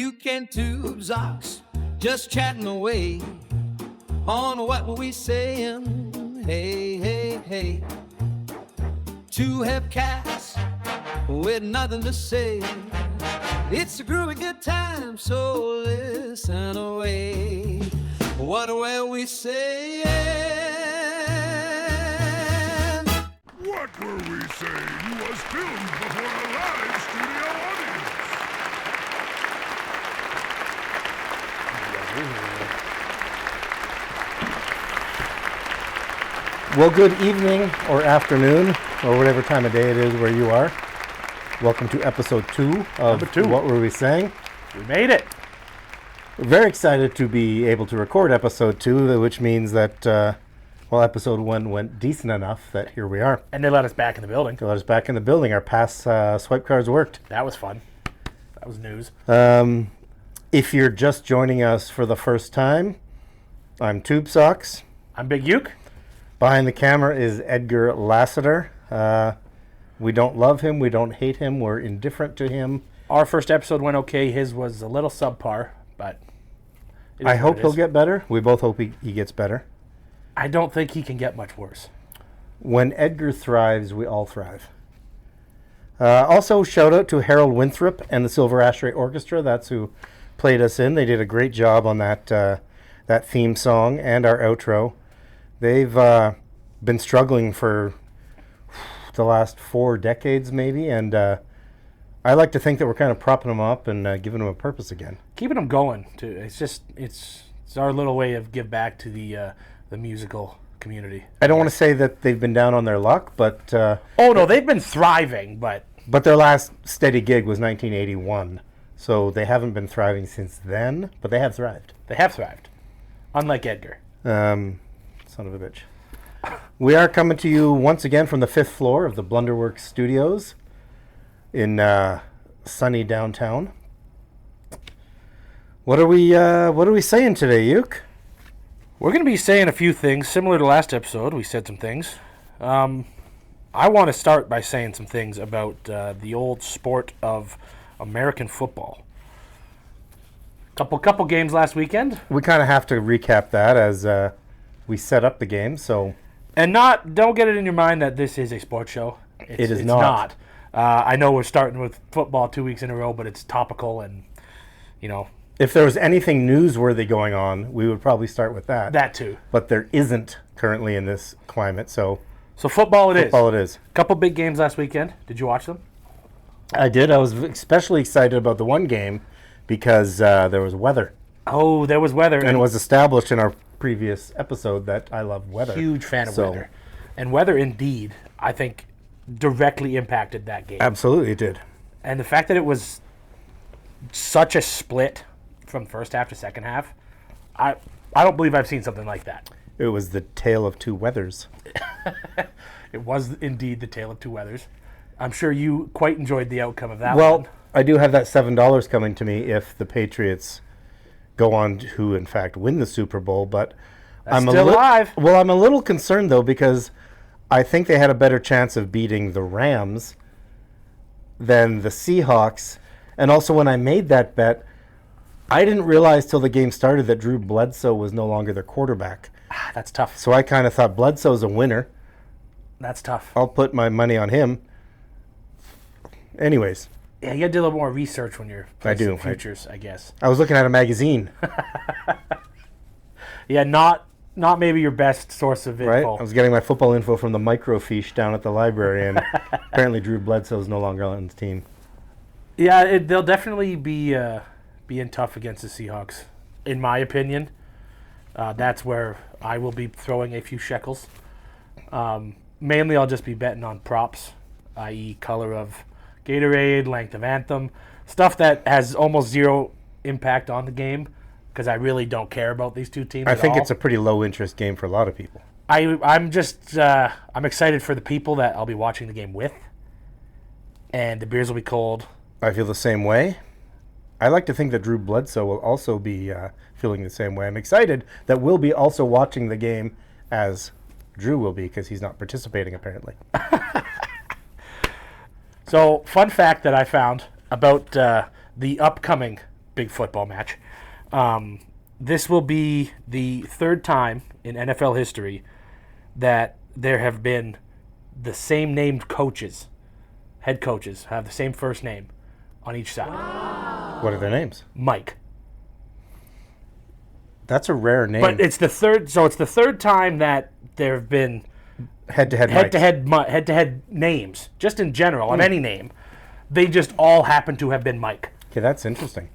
Uke and Tubesox, just chatting away on what we saying. Hey, hey, hey. Two hep cats with nothing to say. It's a groovy good time, so listen away. What were we saying? What Were We Saying was filmed before a live studio audience. Well, good evening or afternoon or whatever time of day it is where you are. Welcome to episode 2 of What Were We Saying? We made it. We're very excited to be able to record episode 2, which means that, episode 1 went decent enough that here we are. And they let us back in the building. They let us back in the building. Our pass swipe cards worked. That was fun. That was news. If you're just joining us for the first time, I'm Tubesox. I'm Big Uke. Behind the camera is Edgar Lassiter. We don't love him. We don't hate him. We're indifferent to him. Our first episode went okay. His was a little subpar, but I hope he'll get better. We both hope he gets better. I don't think he can get much worse. When Edgar thrives, we all thrive. Also, shout out to Harold Winthrop and the Silver Ashtray Orchestra. That's who played us in. They did a great job on that theme song and our outro. They've been struggling for the last 4 decades, maybe, and I like to think that we're kind of propping them up and giving them a purpose again. Keeping them going, too. It's our little way of give back to the musical community. I don't want to say that they've been down on their luck, but... they've been thriving, but... But their last steady gig was 1981, so they haven't been thriving since then, but they have thrived. They have thrived, unlike Edgar. Son of a bitch. We are coming to you once again from the 5th floor of the Blunderworks Studios in sunny downtown. What are we saying today, Uke? We're going to be saying a few things similar to last episode. We said some things. I want to start by saying some things about the old sport of American football. Couple games last weekend. We kind of have to recap that as we set up the game. So, and don't get it in your mind that this is a sports show. It's not. I know we're starting with football 2 weeks in a row, but it's topical, and if there was anything newsworthy going on, we would probably start with that. That too. But there isn't currently in this climate, so football it is. Football it is. Couple big games last weekend. Did you watch them? I did. I was especially excited about the one game because there was weather. Oh, there was weather. And it was established in our previous episode that I love weather. Huge fan of weather. And weather, indeed, I think, directly impacted that game. Absolutely it did. And the fact that it was such a split from first half to second half, I don't believe I've seen something like that. It was the tale of two weathers. It was indeed the tale of two weathers. I'm sure you quite enjoyed the outcome of that one. Well, I do have that $7 coming to me if the Patriots go on to, in fact, win the Super Bowl. But I'm alive. Well, I'm a little concerned, though, because I think they had a better chance of beating the Rams than the Seahawks. And also, when I made that bet, I didn't realize till the game started that Drew Bledsoe was no longer their quarterback. That's tough. So I kind of thought Bledsoe's a winner. That's tough. I'll put my money on him. Anyways. Yeah, you got to do a little more research when you're placing futures, I guess. I was looking at a magazine. Yeah, not maybe your best source of info. Right? I was getting my football info from the microfiche down at the library, and apparently Drew Bledsoe's no longer on the team. Yeah, they'll definitely be being tough against the Seahawks, in my opinion. That's where I will be throwing a few shekels. Mainly, I'll just be betting on props, i.e. color of Gatorade, length of anthem, stuff that has almost zero impact on the game because I really don't care about these two teams. I think it's a pretty low-interest game for a lot of people. I'm excited for the people that I'll be watching the game with, and the beers will be cold. I feel the same way. I like to think that Drew Bledsoe will also be feeling the same way. I'm excited that we'll be also watching the game as Drew will be because he's not participating apparently. So, fun fact that I found about the upcoming big football match. This will be the third time in NFL history that there have been the same named coaches, head coaches, have the same first name on each side. Wow. What are their names? Mike. That's a rare name. But it's the third time that there have been head-to-head names, just in general, of any name. They just all happen to have been Mike. Okay, that's interesting.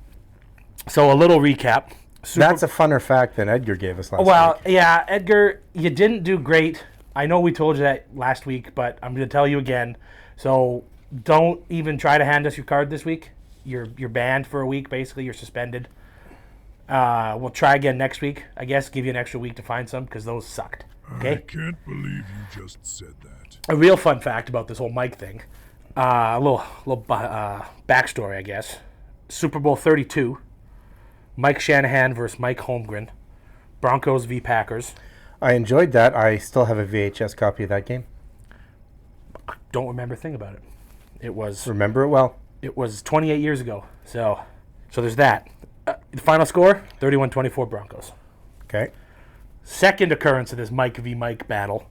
So a little recap. That's a funner fact than Edgar gave us last week. Well, yeah, Edgar, you didn't do great. I know we told you that last week, but I'm going to tell you again. So don't even try to hand us your card this week. You're banned for a week, basically. You're suspended. We'll try again next week, I guess. Give you an extra week to find some, because those sucked. Okay? I can't believe you just said that. A real fun fact about this whole Mike thing. A little backstory, I guess. Super Bowl 32. Mike Shanahan versus Mike Holmgren. Broncos v. Packers. I enjoyed that. I still have a VHS copy of that game. Don't remember a thing about it. Remember it well. It was 28 years ago. So there's that. The final score, 31-24 Broncos. Okay. Second occurrence of this Mike v. Mike battle.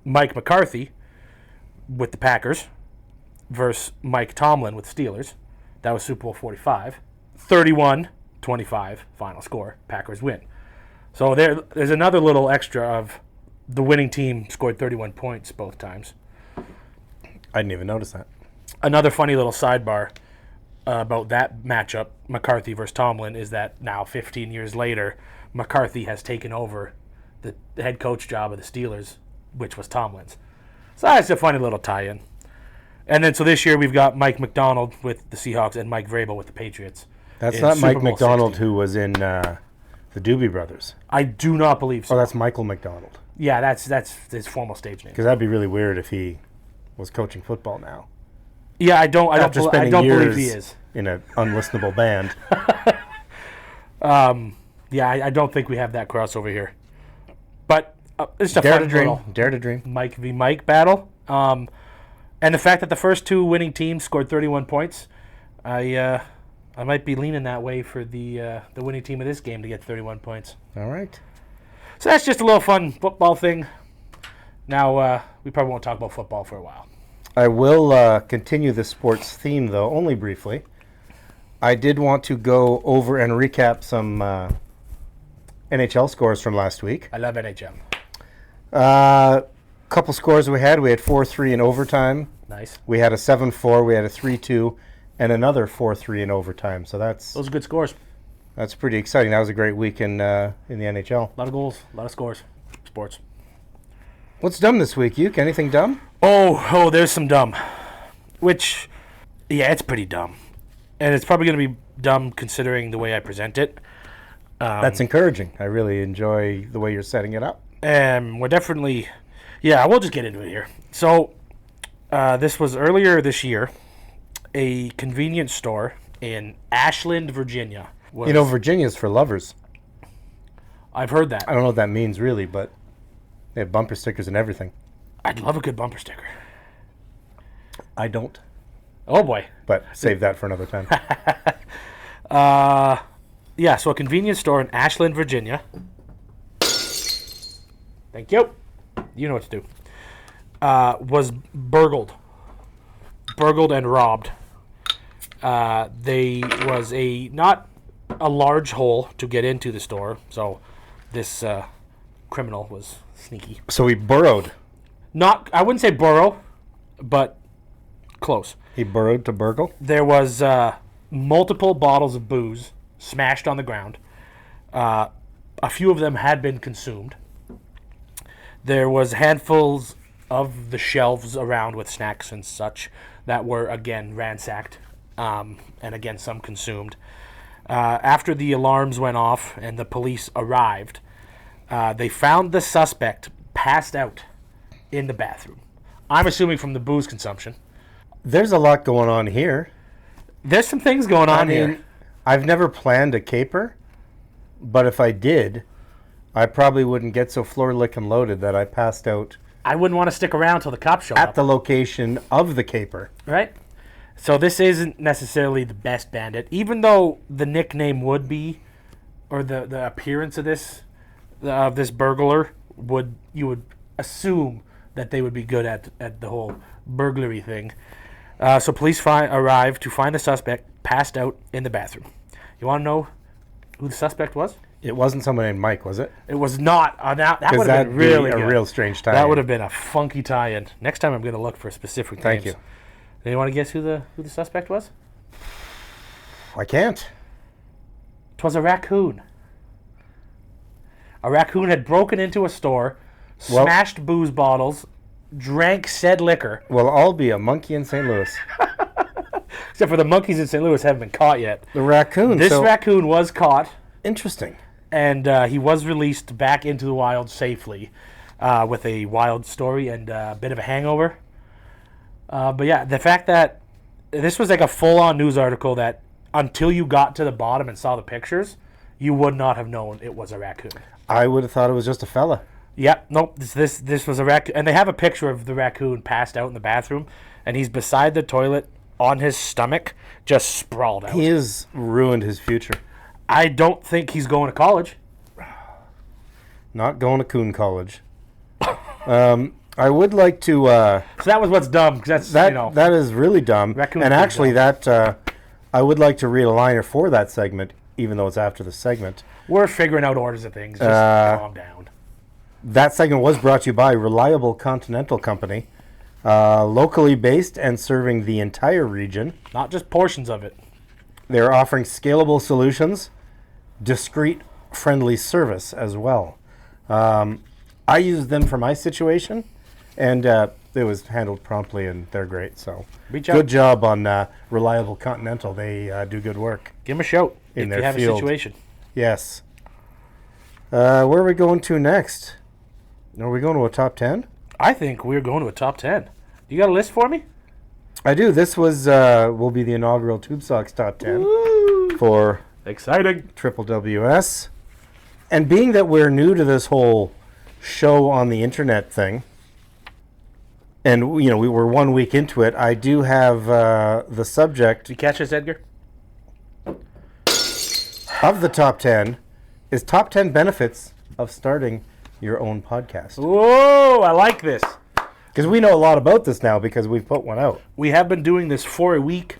Mike McCarthy with the Packers versus Mike Tomlin with the Steelers. That was Super Bowl 45. 31-25 final score. Packers win. So there's another little extra of the winning team scored 31 points both times. I didn't even notice that. Another funny little sidebar about that matchup, McCarthy versus Tomlin, is that now 15 years later, McCarthy has taken over the head coach job of the Steelers, which was Tomlin's. So that's a funny little tie-in. And then so this year we've got Mike McDonald with the Seahawks and Mike Vrabel with the Patriots. That's not Super Mike Bowl McDonald 16. who was in the Doobie Brothers. I do not believe so. Oh, that's Michael McDonald. Yeah, that's his formal stage name. Because that'd be really weird if he was coaching football now. Yeah, I don't spending believe he years is. in an unlistenable band. Yeah, I don't think we have that crossover here. But it's a Dare fun to dream. little Dare to dream. Mike v. Mike battle. And the fact that the first two winning teams scored 31 points, I might be leaning that way for the winning team of this game to get 31 points. All right. So that's just a little fun football thing. Now, we probably won't talk about football for a while. I will continue the sports theme, though, only briefly. I did want to go over and recap some NHL scores from last week. I love NHL. Couple scores we had. We had 4-3 in overtime. Nice. We had a 7-4. We had a 3-2, and another 4-3 in overtime. So Those are good scores. that's pretty exciting. That was a great week in the NHL. A lot of goals, a lot of scores. Sports. What's dumb this week, Uke? Anything dumb? Oh, there's some dumb. Which, yeah, it's pretty dumb. And it's probably going to be dumb considering the way I present it. That's encouraging. I really enjoy the way you're setting it up. We're definitely... Yeah, we'll just get into it here. So, this was earlier this year. A convenience store in Ashland, Virginia. Virginia's for lovers. I've heard that. I don't know what that means, really, but they have bumper stickers and everything. I'd love a good bumper sticker. I don't. Oh, boy. But save that for another time. Yeah, so a convenience store in Ashland, Virginia. Thank you. You know what to do. Was burgled and robbed. They was not a large hole to get into the store, so this criminal was sneaky. So he burrowed. I wouldn't say burrow, but close. He burrowed to burgle? There was multiple bottles of booze smashed on the ground. A few of them had been consumed. There was handfuls of the shelves around with snacks and such that were, again, ransacked, and again, some consumed. After the alarms went off and the police arrived, they found the suspect passed out in the bathroom. I'm assuming from the booze consumption. There's a lot going on here. There's some things going on here. I've never planned a caper, but if I did, I probably wouldn't get so floor licking loaded that I passed out I wouldn't want to stick around till the cops show at up. the location of the caper. Right? So this isn't necessarily the best bandit, even though the nickname would be, or the appearance of this burglar you would assume that they would be good at the whole burglary thing. So police arrive to find the suspect passed out in the bathroom. You want to know who the suspect was? It wasn't someone named Mike, was it? It was not. That would have that'd been really be a good. real strange tie-in. That would have been a funky tie-in. Next time I'm going to look for specific Thank names. you. Do you want to guess who the suspect was? I can't. 'Twas a raccoon. A raccoon had broken into a store, Well- smashed booze bottles, drank said liquor. Well, I'll be a monkey in St. Louis. Except for the monkeys in St. Louis haven't been caught yet. The raccoon. This so raccoon was caught, interesting. and he was released back into the wild safely with a wild story and a bit of a hangover. But yeah, the fact that this was like a full-on news article that until you got to the bottom and saw the pictures, you would not have known it was a raccoon. I would have thought it was just a fella. Yep, nope. This was a raccoon, and they have a picture of the raccoon passed out in the bathroom, and he's beside the toilet on his stomach, just sprawled out. He has ruined his future. I don't think he's going to college. Not going to Coon College. I would like to. So that was what's dumb. 'Cause that's That is really dumb. Raccoon's And pretty actually, that I would like to read a liner for that segment, even though it's after the segment. we're figuring out orders of things. Just calm down. That segment was brought to you by Reliable Continental Company, locally based and serving the entire region. Not just portions of it. They're offering scalable solutions, discreet, friendly service as well. I used them for my situation, and it was handled promptly, and they're great. So Reach out. good job on Reliable Continental. They do good work. Give him a shout In if their you have field. a situation. Yes. Where are we going to next? Are we going to a top 10? I think we're going to a top 10. You got a list for me? I do. This will be the inaugural Tubesox top 10 for Exciting. WWWS. And being that we're new to this whole show on the internet thing, and we were 1 week into it, I do have the subject Did you catch this, Edgar? of the top 10 is top 10 benefits of starting your own podcast. Whoa, I like this. Because we know a lot about this now because we've put one out. We have been doing this for a week,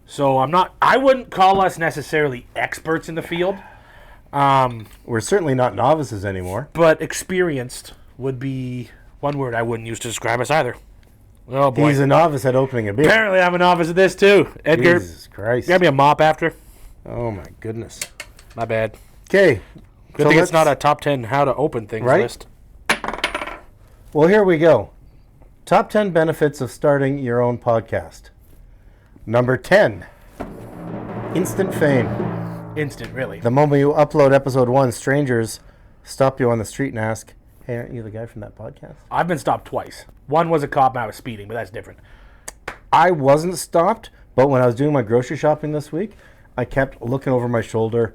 so I wouldn't call us necessarily experts in the field, We're certainly not novices anymore. but experienced would be one word I wouldn't use to describe us either. Oh boy. He's a novice at opening a beer. Apparently I'm a novice at this too. Edgar, Jesus Christ. grab me a mop after. Oh my goodness. My bad. Okay. Good thing it's not a top 10 how to open things Right? list. Well, here we go. Top 10 benefits of starting your own podcast. Number 10. Instant fame. Instant, really. The moment you upload episode 1, strangers stop you on the street and ask, "Hey, aren't you the guy from that podcast?" I've been stopped twice. One was a cop and I was speeding, but that's different. I wasn't stopped, but when I was doing my grocery shopping this week, I kept looking over my shoulder,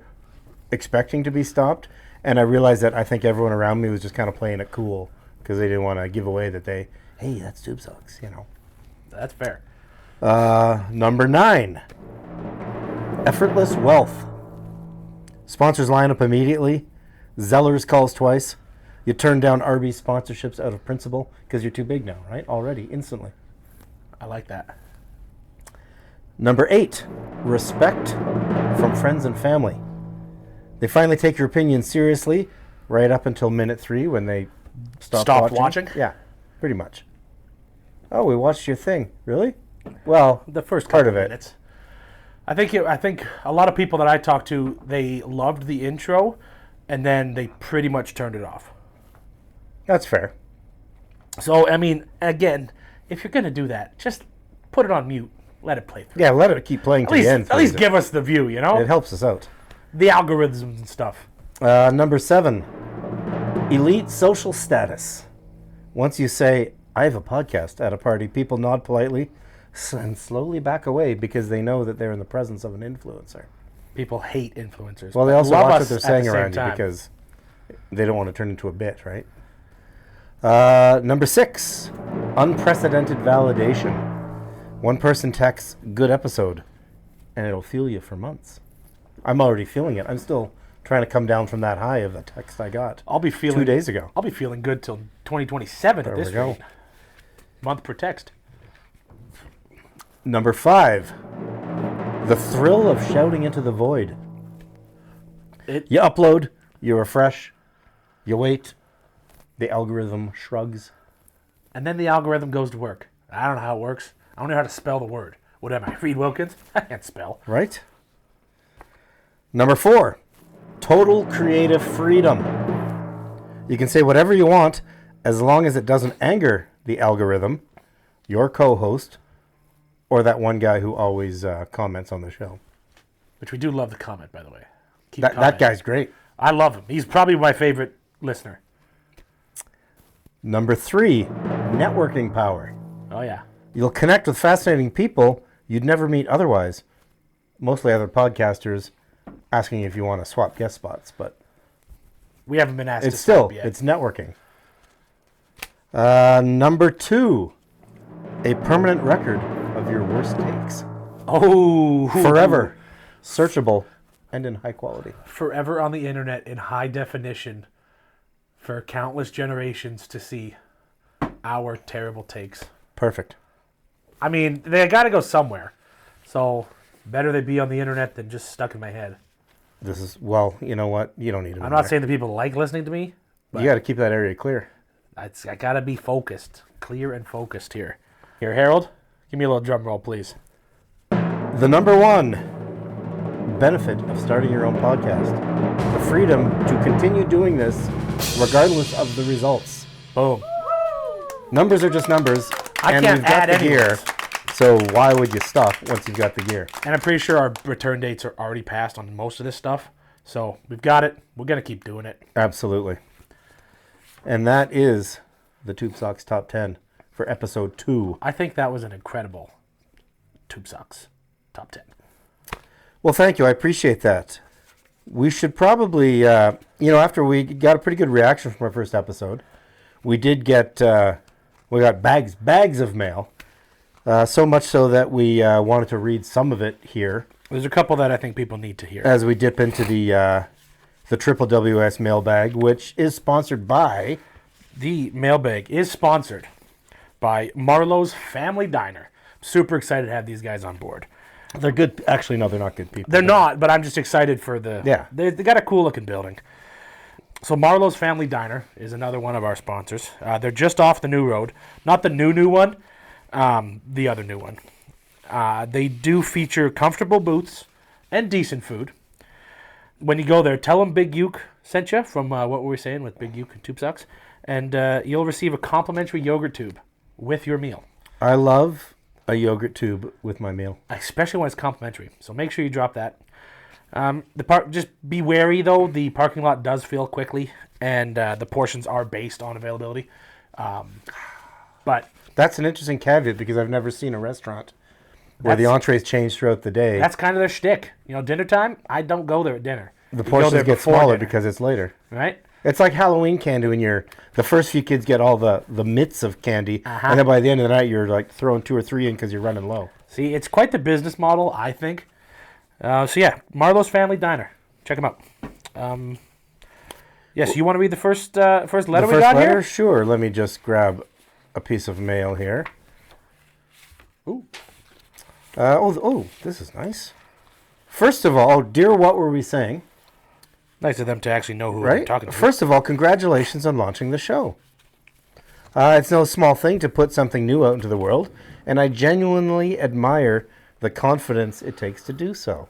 expecting to be stopped, and I realized that I think everyone around me was just kind of playing it cool because they didn't want to give away that hey, that's Tubesox, That's fair. Number 9. Effortless wealth. Sponsors line up immediately. Zellers calls twice. You turn down Arby's sponsorships out of principle because you're too big now, right? Already, instantly. I like that. Number 8, respect from friends and family. They finally take your opinion seriously right up until minute 3 when they Stopped watching? Yeah, pretty much. Oh, we watched your thing. Really? Well, The first part couple of it. minutes. I think a lot of people that I talked to, they loved the intro, and then they pretty much turned it off. That's fair. So, I mean, again, if you're going to do that, just put it on mute. Let it play through. Yeah, let it keep playing to the end. At least please. give us the view, It helps us out. The algorithms and stuff. Number 7, elite social status. Once you say, "I have a podcast" at a party, people nod politely and slowly back away because they know that they're in the presence of an influencer. People hate influencers. Well, they but also love watch us what they're at the saying same around you time. because they don't want to turn into a bit, right? Number 6, unprecedented validation. One person texts, good episode, and it'll fuel you for months. I'm already feeling it. I'm still trying to come down from that high of the text I got I'll be feeling 2 days ago. I'll be feeling good till 2027 There at this we go. rate. Month per text. Number 5, the thrill of shouting into the void. You upload, you refresh, you wait, the algorithm shrugs. And then the algorithm goes to work. I don't know how it works. I don't know how to spell the word. What am I, Reed Wilkins? I can't spell. Right? Number 4, total creative freedom. You can say whatever you want as long as it doesn't anger the algorithm, your co-host, or that one guy who always comments on the show. Which we do love the comment, by the way. Keep That commenting. guy's great. I love him. He's probably my favorite listener. Number 3, networking power. Oh, yeah. You'll connect with fascinating people you'd never meet otherwise. Mostly other podcasters asking if you want to swap guest spots, but We haven't been asked it's to still, stop yet. it's networking. Number 2, a permanent record of your worst takes. Oh. Forever searchable and in high quality. Forever on the internet in high definition for countless generations to see our terrible takes. Perfect. I mean, they got to go somewhere. So, better they be on the internet than just stuck in my head. This is, well, you know what? You don't need it. I'm not saying that people like listening to me. You got to keep that area clear. I got to be focused. Clear and focused here. Here, Harold, give me a little drum roll, please. The number 1 benefit of starting your own podcast: the freedom to continue doing this regardless of the results. Boom. Numbers are just numbers, I and can't we've got add the gear. anyways. So why would you stop once you've got the gear? And I'm pretty sure our return dates are already passed on most of this stuff. So, we've got it. We're going to keep doing it. Absolutely. And that is the Tubesox Top 10 for episode 2. I think that was an incredible Tubesox top 10. Well, thank you. I appreciate that. We should probably, after we got a pretty good reaction from our first episode, we did get, we got bags of mail. So much so that we wanted to read some of it here There's a couple that I think people need to hear. as we dip into the WWWS Mailbag, which is sponsored by... The mailbag is sponsored by Marlowe's Family Diner. Super excited to have these guys on board. They're good. Actually, no, they're not good people. They're not, but I'm just excited for the... Yeah. They got a cool looking building. So Marlowe's Family Diner is another one of our sponsors. They're just off the new road. Not the new one, the other new one. They do feature comfortable booths and decent food. When you go there, tell them Big Uke sent you from what were we saying with Big Uke and Tubesox, and you'll receive a complimentary yogurt tube with your meal. I love a yogurt tube with my meal. Especially when it's complimentary. So make sure you drop that. Just be wary though. The parking lot does fill quickly, and the portions are based on availability. But That's an interesting caveat because I've never seen a restaurant where the That's- entrees change throughout the day. that's kind of their shtick. Dinner time. I don't go there at dinner. The You go portions there get before smaller dinner, because it's later. right. It's like Halloween candy when the first few kids get all the mitts of candy, Uh-huh. and then by the end of the night you're like throwing 2 or 3 in because you're running low. See, it's quite the business model, I think. Marlowe's Family Diner. Check them out. Yes, you want to read the first letter The we first got letter? here? Sure. Let me just grab a piece of mail here. Ooh. This is nice. First of all, dear, what were we saying? Nice of them to actually know who we're Right? talking to. First of all, congratulations on launching the show. It's no small thing to put something new out into the world, and I genuinely admire the confidence it takes to do so.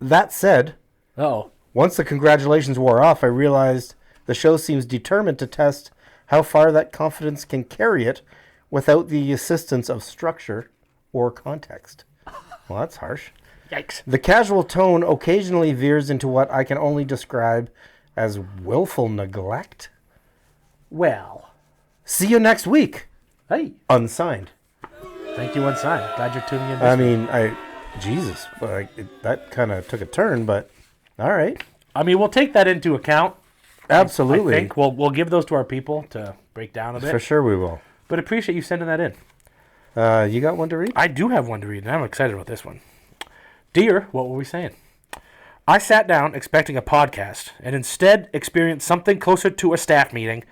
That said, Oh, once the congratulations wore off, I realized the show seems determined to test how far that confidence can carry it without the assistance of structure or context. Well, that's harsh. yikes. The casual tone occasionally veers into what I can only describe as willful neglect. Well, See you next week. hey, Unsigned. thank you, Unsigned. Glad you're tuning in. I mean, Jesus, that kind of took a turn, but all right. We'll take that into account. Absolutely. I think we'll give those to our people to break down a bit. For sure we will. But appreciate you sending that in. You got one to read? I do have one to read, and I'm excited about this one. Dear, what were we saying? I sat down expecting a podcast, and instead experienced something closer to a staff meeting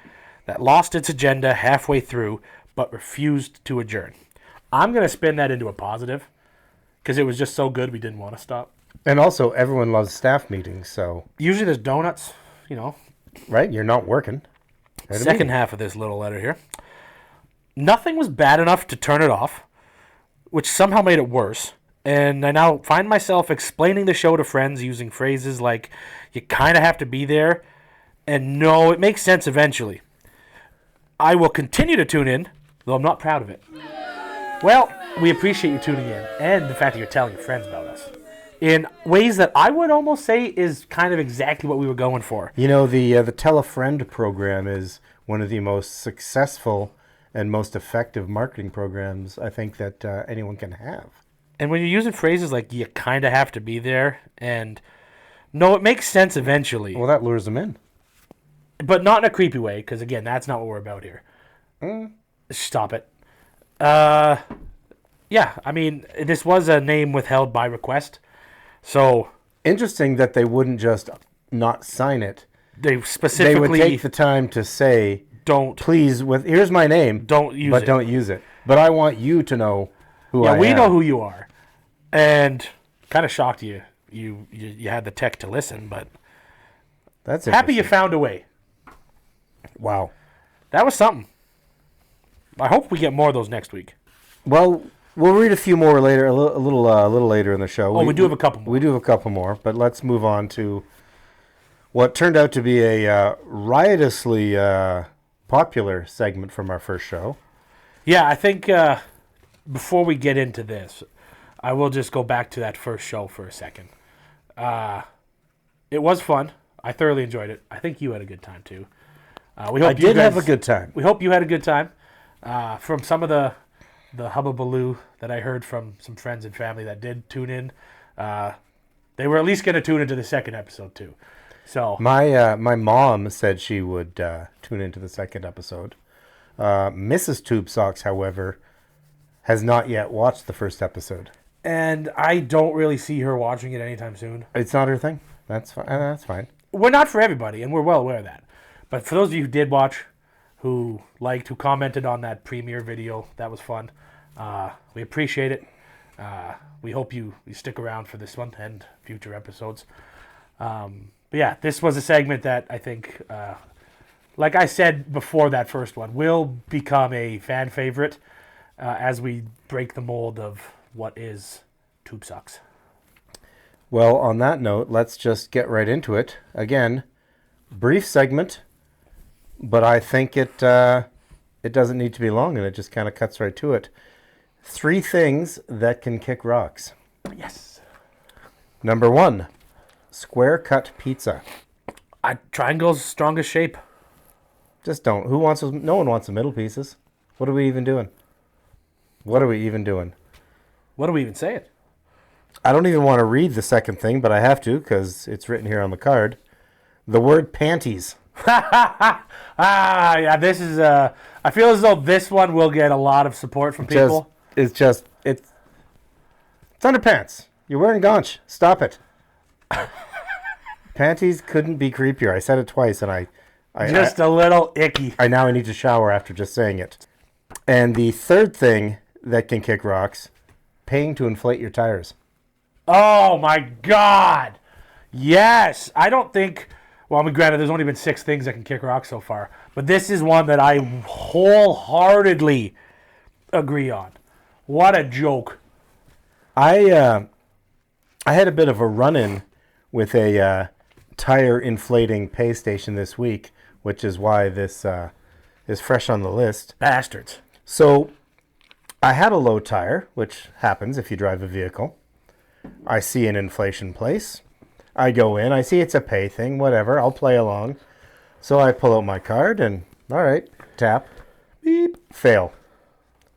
that lost its agenda halfway through, but refused to adjourn. I'm going to spin that into a positive, because it was just so good we didn't want to stop. And also, everyone loves staff meetings, so... Usually there's donuts, Right? You're not working. Second half of this little letter here. Nothing was bad enough to turn it off, which somehow made it worse. And I now find myself explaining the show to friends using phrases like, you kind of have to be there, and no, it makes sense eventually. I will continue to tune in, though I'm not proud of it. Well, we appreciate you tuning in, and the fact that you're telling your friends about us. In ways that I would almost say is kind of exactly what we were going for. The Tell a Friend program is one of the most successful and most effective marketing programs I think that anyone can have. And when you're using phrases like, you kind of have to be there, and no, it makes sense eventually. Well, that lures them in. But not in a creepy way, because, again, that's not what we're about here. Stop it. Yeah, I mean, this was a name withheld by request. So... Interesting that they wouldn't just not sign it. They specifically... They would take the time to say, don't... Please, here's my name. Don't use it. But don't use it. But I want you to know who I am. Yeah, we know who you are. And kind of shocked you had the tech to listen, but... That's happy you found a way. Wow. That was something. I hope we get more of those next week. Well, we'll read a few more later, a little later in the show. Oh, we do have a couple more. We do have a couple more, but let's move on to what turned out to be a riotously popular segment from our first show. Yeah, I think before we get into this, I will just go back to that first show for a second. It was fun. I thoroughly enjoyed it. I think you had a good time, too. I did have a good time. We hope you had a good time. From some of the hubbubaloo that I heard from some friends and family that did tune in, they were at least going to tune into the second episode, too. So my mom said she would tune into the second episode. Mrs. Tubesox, however, has not yet watched the first episode. And I don't really see her watching it anytime soon. It's not her thing. That's fine. That's fine. We're not for everybody, and we're well aware of that. But for those of you who did watch, who commented on that premiere video, that was fun. We appreciate it. We hope you stick around for this one and future episodes. But yeah, this was a segment that I think, like I said before that first one, will become a fan favorite as we break the mold of what is Tubesox. Well, on that note, let's just get right into it. Again, brief segment, but I think it doesn't need to be long, and it just kind of cuts right to it. 3 things that can kick rocks. Yes. Number 1, square cut pizza. Triangle's strongest shape. Just don't. No one wants the middle pieces. What are we even doing? What are we even saying? I don't even want to read the second thing, but I have to because it's written here on the card. The word panties. Yeah, this is I feel as though this one will get a lot of support from people. It's underpants. You're wearing gaunch. Stop it. Panties couldn't be creepier. I said it twice, and I a little icky. I need to shower after just saying it. And the third thing that can kick rocks, paying to inflate your tires. Oh my God! Yes, I don't think. Well, I mean, granted, there's only been 6 things that can kick rocks so far, but this is one that I wholeheartedly agree on. What a joke! I had a bit of a run-in with a tire inflating pay station this week, which is why this is fresh on the list. Bastards. So I had a low tire, which happens if you drive a vehicle. I see an inflation place. I go in. I see it's a pay thing. Whatever. I'll play along. So I pull out my card and, all right, tap, beep, fail.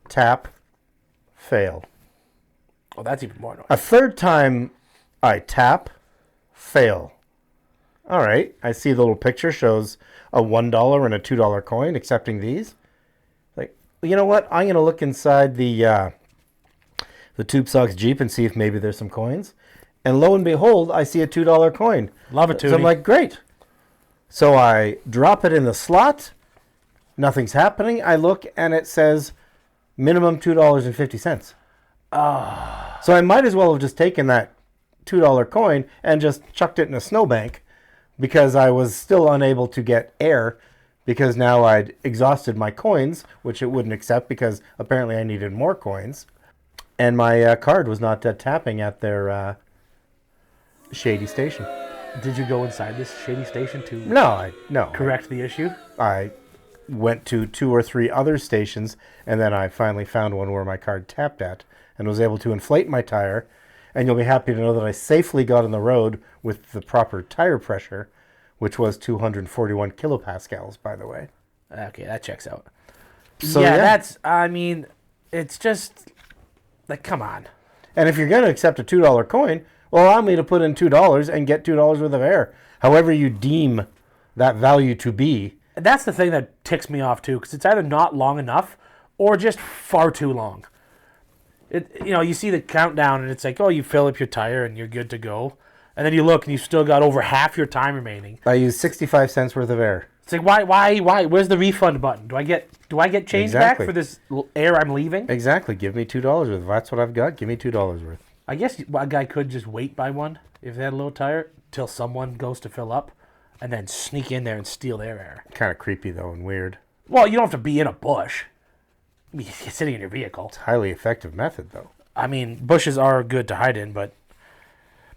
Tap, fail. Oh, that's even more annoying. A third time I tap, fail. All right. I see the little picture shows a $1 and a $2 coin accepting these. Like, you know what? I'm going to look inside the Tubesox Jeep and see if maybe there's some coins. And lo and behold, I see a $2 coin. Love it, Tootie. So I'm like, great. So I drop it in the slot. Nothing's happening. I look and it says minimum $2.50. So I might as well have just taken that $2 coin and just chucked it in a snowbank because I was still unable to get air because now I'd exhausted my coins, which it wouldn't accept because apparently I needed more coins. And my card was not tapping at their shady station. Did you go inside this shady station to No. correct the issue? I went to 2 or 3 other stations, and then I finally found one where my card tapped at and was able to inflate my tire. And you'll be happy to know that I safely got on the road with the proper tire pressure, which was 241 kilopascals, by the way. Okay, that checks out. So, that's, I mean, it's just, like, come on. And if you're going to accept a $2 coin, well, allow me to put in $2 and get $2 worth of air. However you deem that value to be. That's the thing that ticks me off, too, because it's either not long enough or just far too long. You see the countdown, and it's like, oh, you fill up your tire, and you're good to go. And then you look, and you've still got over half your time remaining. I used 65 cents worth of air. It's like, why? Where's the refund button? Do I get change back for this air I'm leaving? Exactly. Give me $2 worth. That's what I've got. Give me $2 worth. I guess a guy could just wait by one if they had a low tire till someone goes to fill up, and then sneak in there and steal their air. Kind of creepy, though, and weird. Well, you don't have to be in a bush. You're sitting in your vehicle. It's a highly effective method, though. I mean, bushes are good to hide in, but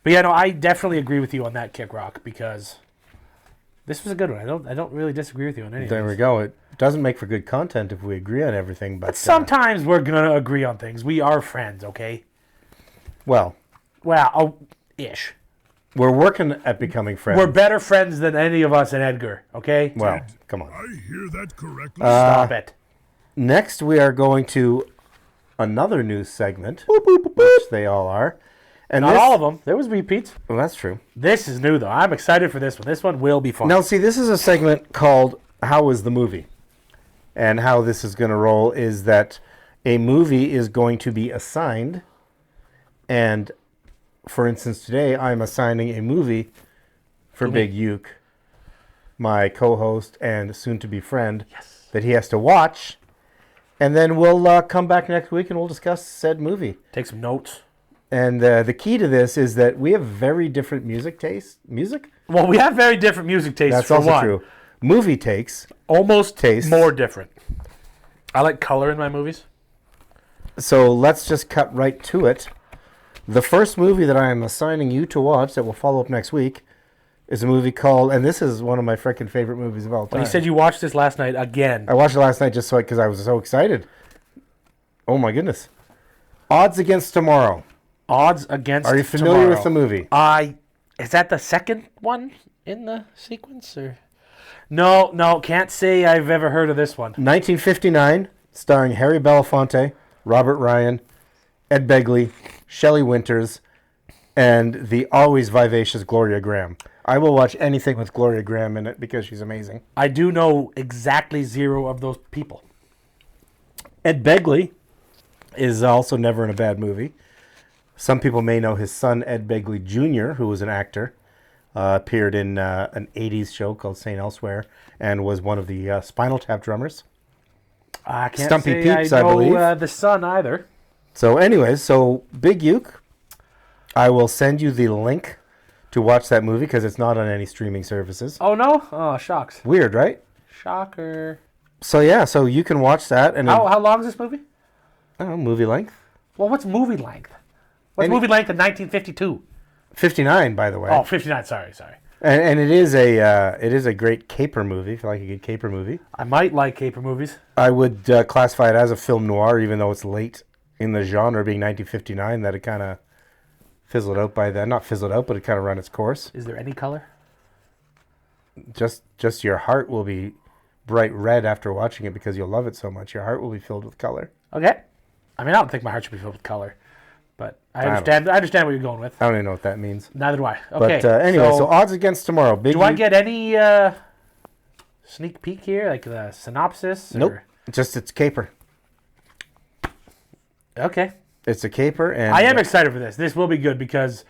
yeah, no, I definitely agree with you on that, Kick Rock, because this was a good one. I don't really disagree with you on anything. There we go. It doesn't make for good content if we agree on everything, but sometimes we're gonna agree on things. We are friends, okay? Well, ish. We're working at becoming friends. We're better friends than any of us and Edgar, okay? Well, come on. I hear that correctly. Stop it. Next, we are going to another news segment, which they all are. And Not all of them. There was repeats. Well, that's true. This is new, though. I'm excited for this one. This one will be fun. Now, see, this is a segment called How Was the Movie? And how this is going to roll is that a movie is going to be assigned. And, for instance, today I'm assigning a movie for Big Uke, my co-host and soon-to-be friend, that he has to watch. And then we'll come back next week and we'll discuss said movie. Take some notes. And the key to this is that we have very different music tastes. Music? Well, we have very different music tastes. That's for also one. true. Movie takes. Almost tastes. more different. I like color in my movies. So let's just cut right to it. The first movie that I am assigning you to watch that will follow up next week is a movie called, and this is one of my freaking favorite movies of all time. Well, you said you watched this last night again. I watched it last night just because I was so excited. Oh my goodness. Odds Against Tomorrow. Odds Against Tomorrow. Are you familiar with the movie? Is that the second one in the sequence? Or No, can't say I've ever heard of this one. 1959, starring Harry Belafonte, Robert Ryan, Ed Begley, Shelley Winters, and the always vivacious Gloria Graham. I will watch anything with Gloria Graham in it because she's amazing. I do know exactly 0 of those people. Ed Begley is also never in a bad movie. Some people may know his son, Ed Begley Jr., who was an actor, appeared in an 80s show called St. Elsewhere, and was one of the Spinal Tap drummers. I can't Stumpy say Peeps, I I believe. know the son either. So anyways, Big Uke, I will send you the link to watch that movie because it's not on any streaming services. Oh, no? Oh, shocks. Weird, right? Shocker. So yeah, so you can watch that. And How long is this movie? I don't know, movie length. Well, what's movie length? What's movie length in 1952? 59, by the way. Oh, 59, sorry. And it is a great caper movie, if you like a good caper movie. I might like caper movies. I would classify it as a film noir, even though it's late in the genre, being 1959, that it kind of fizzled out by then. Not fizzled out, but it kind of ran its course. Is there any color? Just your heart will be bright red after watching it because you'll love it so much. Your heart will be filled with color. Okay. I mean, I don't think my heart should be filled with color, but I understand what you're going with. I don't even know what that means. Neither do I. Okay. But anyway, so Odds Against Tomorrow. Do I get any sneak peek here, like the synopsis? Nope. Or? Just it's caper. Okay. It's a caper, and I am excited for this. This will be good because,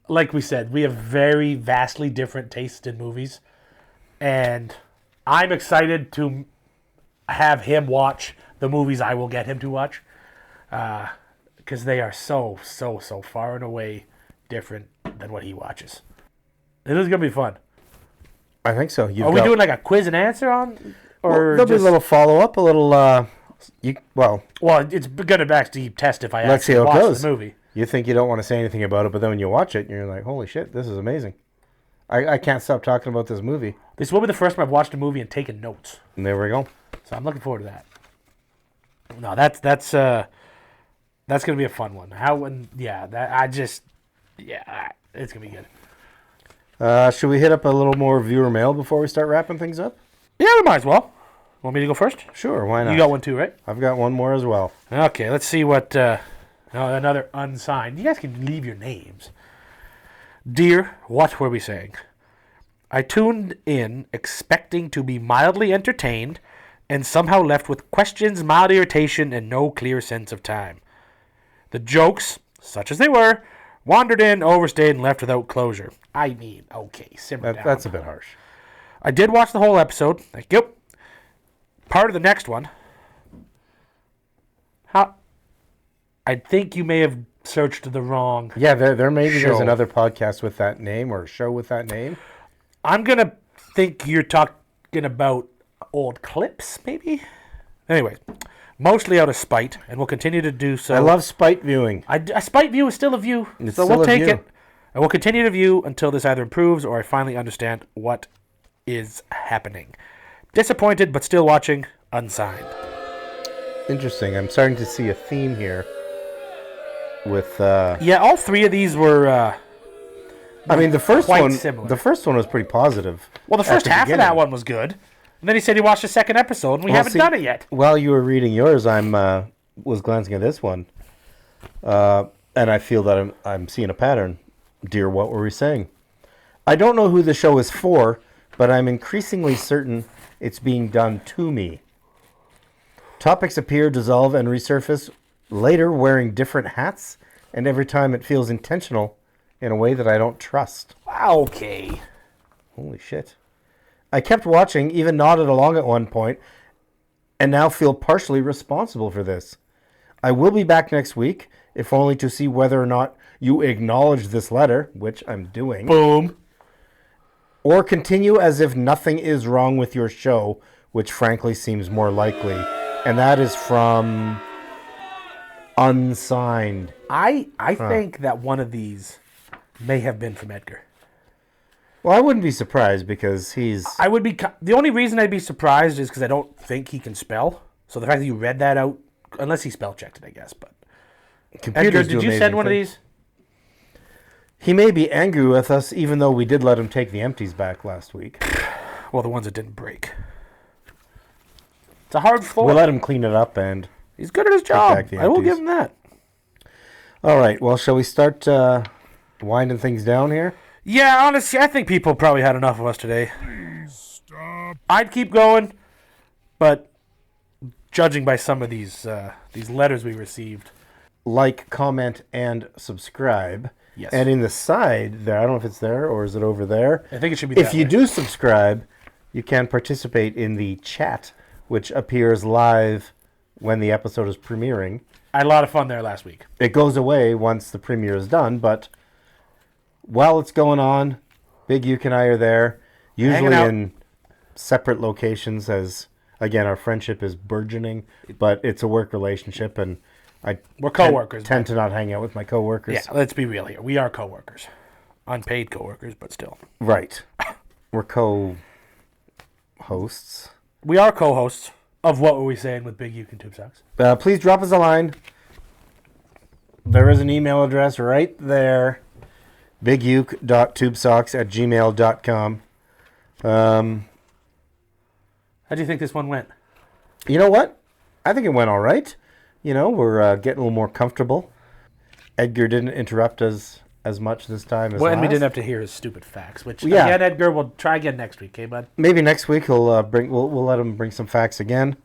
like we said, we have very vastly different tastes in movies. And I'm excited to have him watch the movies I will get him to watch. Because they are so far and away different than what he watches. It is going to be fun. I think so. Are we doing like a quiz and answer on? Or there'll be a little follow-up, a little... Well, it's going to actually test if I let's see actually how it watch goes. the movie. You think you don't want to say anything about it, but then when you watch it, you're like, holy shit, this is amazing. I can't stop talking about this movie. This will be the first time I've watched a movie and taken notes. And there we go. So I'm looking forward to that. No, that's going to be a fun one. It's going to be good. Should we hit up a little more viewer mail before we start wrapping things up? Yeah, we might as well. Want me to go first? Sure, why not? You got one too, right? I've got one more as well. Okay, let's see what... another unsigned. You guys can leave your names. Dear, what were we saying? I tuned in expecting to be mildly entertained and somehow left with questions, mild irritation, and no clear sense of time. The jokes, such as they were, wandered in, overstayed, and left without closure. I mean, okay, simmer down. That's a bit harsh. I did watch the whole episode. Thank you. Part of the next one. I think you may have searched the wrong. Yeah, there maybe show. there's another podcast with that name or a show with that name. I'm going to think you're talking about old clips, maybe? Anyway, mostly out of spite, and we'll continue to do so. I love spite viewing. A spite view is still a view, It's so still we'll a take view. it. And we'll continue to view until this either improves or I finally understand what is happening. Disappointed, but still watching, unsigned. Interesting. I'm starting to see a theme here with... Yeah, all three of these were... I mean, the first quite one. similar. The first one was pretty positive. Well, the first half of that one was good. And then he said he watched the second episode, and we haven't done it yet. While you were reading yours, I'm was glancing at this one, and I feel that I'm seeing a pattern. Dear, what were we saying? I don't know who the show is for, but I'm increasingly certain it's being done to me. Topics appear, dissolve, and resurface later wearing different hats, and every time it feels intentional in a way that I don't trust. Okay. Holy shit. I kept watching, even nodded along at one point, and now feel partially responsible for this. I will be back next week, if only to see whether or not you acknowledge this letter, which I'm doing. Boom. Or continue as if nothing is wrong with your show, which frankly seems more likely. And that is from Unsigned. I think that one of these may have been from Edgar. Well, I wouldn't be surprised because he's... I would be... The only reason I'd be surprised is because I don't think he can spell. So the fact that you read that out... Unless he spell checked it, I guess. But Edgar, did you send one of these? He may be angry with us, even though we did let him take the empties back last week. Well, the ones that didn't break. It's a hard floor. We'll let him clean it up, and... He's good at his job. I will give him that. All right. Well, shall we start winding things down here? Yeah, honestly, I think people probably had enough of us today. Please stop. I'd keep going, but judging by some of these letters we received... Like, comment, and subscribe. Yes. And in the side there, I don't know if it's there or is it over there. I think it should be If you do subscribe, you can participate in the chat, which appears live when the episode is premiering. I had a lot of fun there last week. It goes away once the premiere is done, but while it's going on, Big Uke and I are there, usually in separate locations as, again, our friendship is burgeoning, but it's a work relationship, and We're co-workers. tend to not hang out with my co-workers. Yeah, let's be real here. We are co-workers. Unpaid co-workers, but still. Right. We're co-hosts. We are co-hosts of What Were We Saying with Big Uke and Tubesox. Please drop us a line. There is an email address right there. biguke.tubesox@gmail.com. How do you think this one went? You know what? I think it went all right. You know, we're getting a little more comfortable. Edgar didn't interrupt us as much this time as Well, last. and we didn't have to hear his stupid facts, which, Yeah. again, Edgar, we'll try again next week, okay, bud? Maybe next week we'll let him bring some facts again.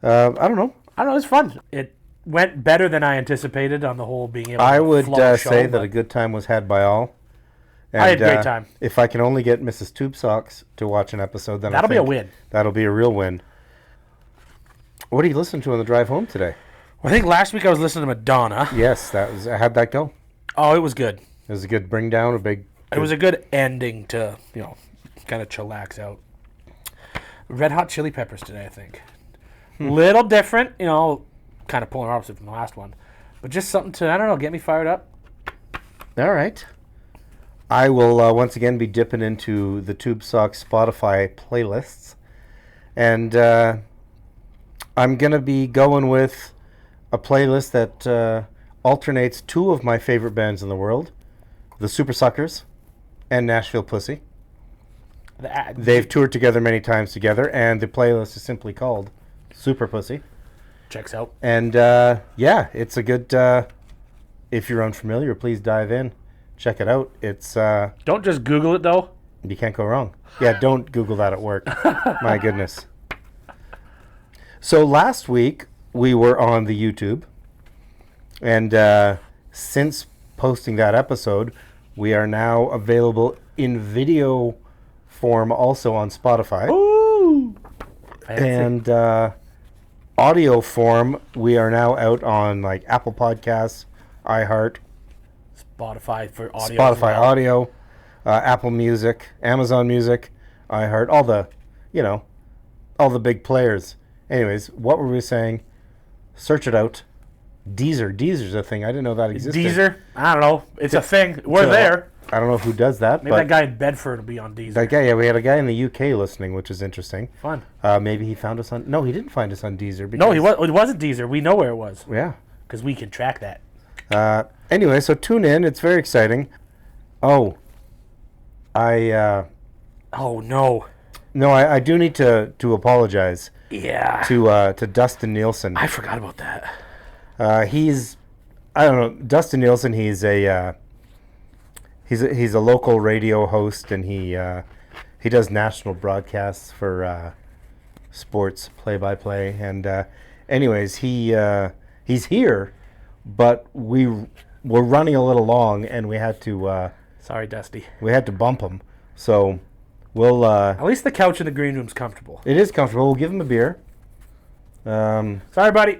I don't know. I don't know, it's fun. It went better than I anticipated on the whole being able I to would flow show, say that but a good time was had by all. And, I had a great time. If I can only get Mrs. Tubesox to watch an episode, then That'll be a win. That'll be a real win. What do you listen to on the drive home today? I think last week I was listening to Madonna. Yes, how'd that go? Oh, it was good. It was a good bring down, It was a good ending to, kind of chillax out. Red Hot Chili Peppers today, I think. Little different, kind of polar opposite from the last one. But just something to, I don't know, get me fired up. All right. I will once again be dipping into the Tubesox Spotify playlists. And I'm going to be going with a playlist that alternates two of my favorite bands in the world, the Super Suckers and Nashville Pussy. They've toured together many times together, and the playlist is simply called Super Pussy. Checks out. And it's a good, if you're unfamiliar, please dive in. Check it out. It's Don't just Google it, though. you can't go wrong. Yeah, don't Google that at work. My goodness. So last week we were on the YouTube, and since posting that episode, we are now available in video form also on Spotify. Ooh! Fancy. And audio form, we are now out on like Apple Podcasts, iHeart, Spotify for audio. Spotify as well. Audio, Apple Music, Amazon Music, iHeart, all the big players. Anyways, what were we saying? Search it out. Deezer's a thing. I didn't know that existed. Deezer? I don't know. It's a thing. We're So, there. I don't know who does that. Maybe but that guy in Bedford will be on Deezer. that guy, yeah, we had a guy in the UK listening, which is interesting. Fun. Maybe he found us on. No, he didn't find us on Deezer. No, it wasn't Deezer. We know where it was. Yeah. Because we can track that. Anyway, so tune in. It's very exciting. Oh, Oh, no. no, I do need to apologize Yeah. to Dustin Nielsen. I forgot about that. I don't know, Dustin Nielsen. He's a local radio host, and he does national broadcasts for sports play-by-play. And anyways, he's here, but we're running a little long, and we had to Sorry, Dusty. bump him. So we'll At least the couch in the green room's comfortable. it is comfortable. We'll give him a beer. Sorry, buddy.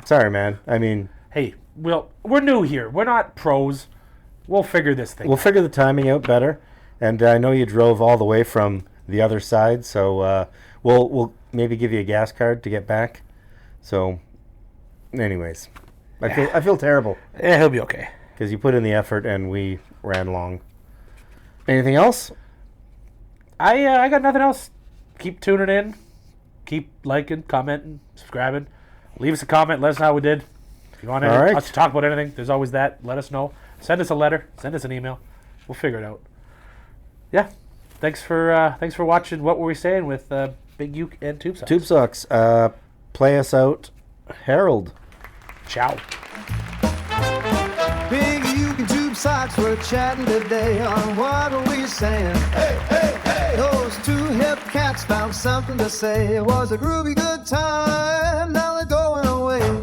Sorry, man. I mean, Hey, we're new here. We're not pros. We'll figure this thing we'll out. figure the timing out better. And I know you drove all the way from the other side, so we'll maybe give you a gas card to get back. So, anyways, I feel terrible Yeah, he'll be okay. because you put in the effort and we ran long. Anything else? I got nothing else. Keep tuning in. Keep liking, commenting, subscribing. Leave us a comment. Let us know how we did. If you want All right. us to talk about anything, there's always that. Let us know. Send us a letter. Send us an email. We'll figure it out. Yeah. Thanks for watching What Were We Saying with Big Uke and Tubesox. Tubesox, play us out. Harold. Ciao. Big Uke and Tubesox were chatting today on what are we saying? Hey, hey, hey! Those two hip cats found something to say. It was a groovy good time. Now they're going away.